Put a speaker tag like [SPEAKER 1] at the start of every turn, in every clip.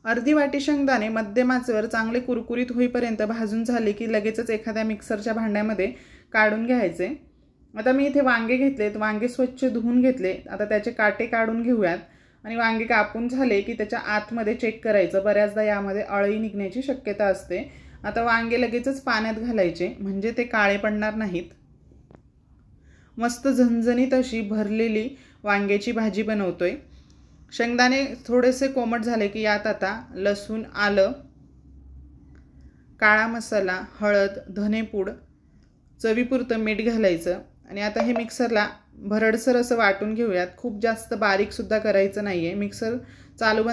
[SPEAKER 1] अर्धी वाटी शेंगदाणे मध्यम आचेवर चांगले कुरकुरीत होईपर्यंत भाजून झाले की लगेचच एखाद्या मिक्सरच्या भांड्यामध्ये काढून घ्यायचे। आता मी इथे वांगे घेतलेत, वांगे स्वच्छ धुवून घेतले। आता त्याचे काटे काढून घेऊयात आणि वांगे कापून झाले की त्याच्या आतमध्ये चेक करायचं, बऱ्याचदा यामध्ये अळी निघण्याची शक्यता असते। आता वांगे लगेचच पाण्यात घालायचे म्हणजे ते काळे पडणार नाहीत। मस्त झणझणीत अशी भरलेली वांग्याची भाजी बनवतोय। शेंगदाणे थोडेसे कोमट झाले की यात आता लसूण, आलं, काळा मसाला, हळद, धनेपूड, चवीपुरतं मीठ घालायचं आणि आता हे मिक्सरला भरडसर असं वाटून घेऊयात। खूप जास्त बारीक सुद्धा करायचं नाहीये। मिक्सर चालू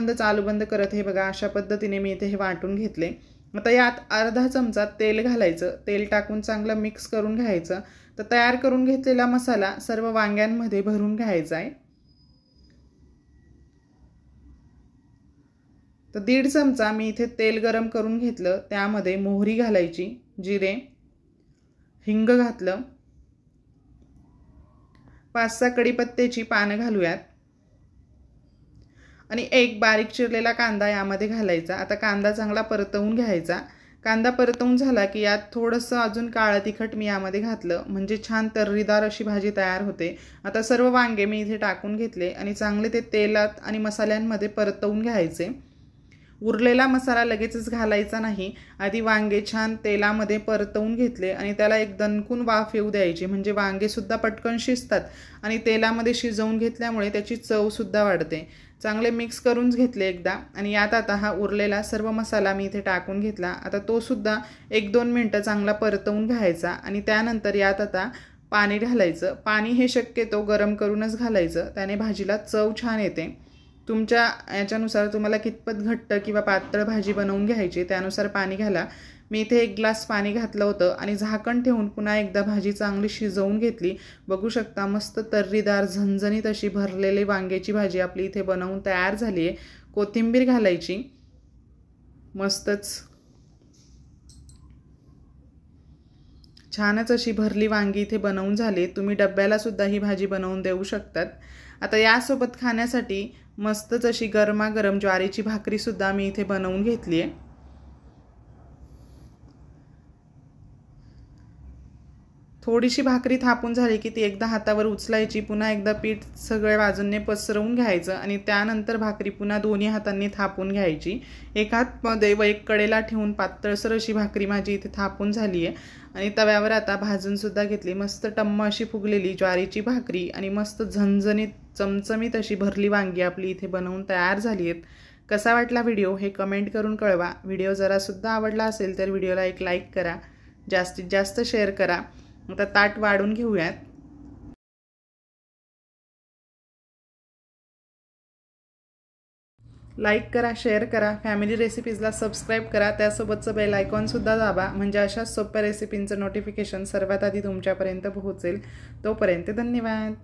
[SPEAKER 1] बंद करत हे बघा अशा पद्धतीने मी इथे हे वाटून घेतले। आता यात अर्धा चमचा तेल घालायचं। तेल टाकून चांगलं मिक्स करून घ्यायचं। तर तयार करून घेतलेला मसाला सर्व वांग्यांमध्ये भरून घ्यायचा आहे। तर 1.5 चमचा मी इथे तेल गरम करून घेतलं, त्यामध्ये मोहरी घालायची, जिरे, हिंग घातलं, 5-6 कढीपत्त्याची पानं घालूयात आणि एक बारीक चिरलेला कांदा यामध्ये घालायचा। आता कांदा चांगला परतवून घ्यायचा। कांदा परतवून झाला की यात थोडंसं अजून काळं तिखट मी यामध्ये घातलं म्हणजे छान तर्रीदार अशी भाजी तयार होते। आता सर्व वांगे मी इथे टाकून घेतले आणि चांगले ते तेलात आणि मसाल्यांमध्ये परतवून घ्यायचे। उरलेला मसाला लगेचच घालायचा नाही, आधी वांगे छान तेलामध्ये परतवून घेतले आणि त्याला एक दणकून वाफ येऊ द्यायची म्हणजे वांगे सुद्धा पटकन शिजतात आणि तेलामध्ये शिजवून घेतल्यामुळे त्याची चव सुद्धा वाढते। चांगले मिक्स करून घेतले एकदा आणि यात आता हा उरलेला सर्व मसाला मी इथे टाकून घेतला। आता तो सुद्धा 1-2 मिनिटं चांगला परतवून घ्यायचा आणि त्यानंतर यात आता पाणी घालायचं। पाणी हे शक्यतो गरम करूनच घालायचं, त्याने भाजीला चव छान येते। तुमच्या याच्यानुसार तुम्हाला कितपत घट्ट किंवा पातळ भाजी बनवून घ्यायची त्यानुसार पाणी घाला। मी इथे 1 ग्लास पाणी घातलं होतं आणि झाकण ठेवून पुन्हा एकदा भाजी चांगली शिजवून घेतली। बघू शकता मस्त तर्रीदार झणझणीत अशी भरलेली वांग्याची भाजी आपली इथे बनवून तयार झाली आहे। कोथिंबीर घालायची, मस्तच छानच अशी भरली वांगी इथे बनवून झाली। तुम्ही डब्याला सुद्धा ही भाजी बनवून देऊ शकतात। आता यासोबत खाण्यासाठी मस्तच अशी गरमागरम ज्वारीची भाकरी सुद्धा मी इथे बनवून घेतली आहे। थोडीशी भाकरी थापून झाली की ती एकदा हातावर उचलायची, पुन्हा एकदा पीठ सगळ्या बाजूंनी पसरवून घ्यायचं आणि त्यानंतर भाकरी पुन्हा दोन्ही हातांनी थापून घ्यायची। एक हातमध्ये व एक कडेला ठेवून पातळसर अशी भाकरी माझी इथे थापून झाली आहे आणि तव्यावर आता भाजून सुद्धा घेतली। मस्त टम्म अशी फुगलेली ज्वारीची भाकरी आणि मस्त झणझणीत चमचमीत अशी भरली वांगी आपली इथे बनवून तयार झाली आहेत। कसा वाटला व्हिडिओ हे कमेंट करून कळवा। व्हिडिओ जरा सुद्धा आवडला असेल तर व्हिडिओला एक लाईक करा, जास्तीत जास्त शेअर करा। आता ताट वाढून घेऊयात। लाईक करा, शेअर करा, फॅमिली रेसिपीजला सबस्क्राईब करा, त्यासोबतचं बेल आयकॉन सुद्धा दाबा म्हणजे अशाच सोप्या रेसिपींचं नोटिफिकेशन सर्वात आधी तुमच्यापर्यंत पोहोचेल। तोपर्यंत धन्यवाद।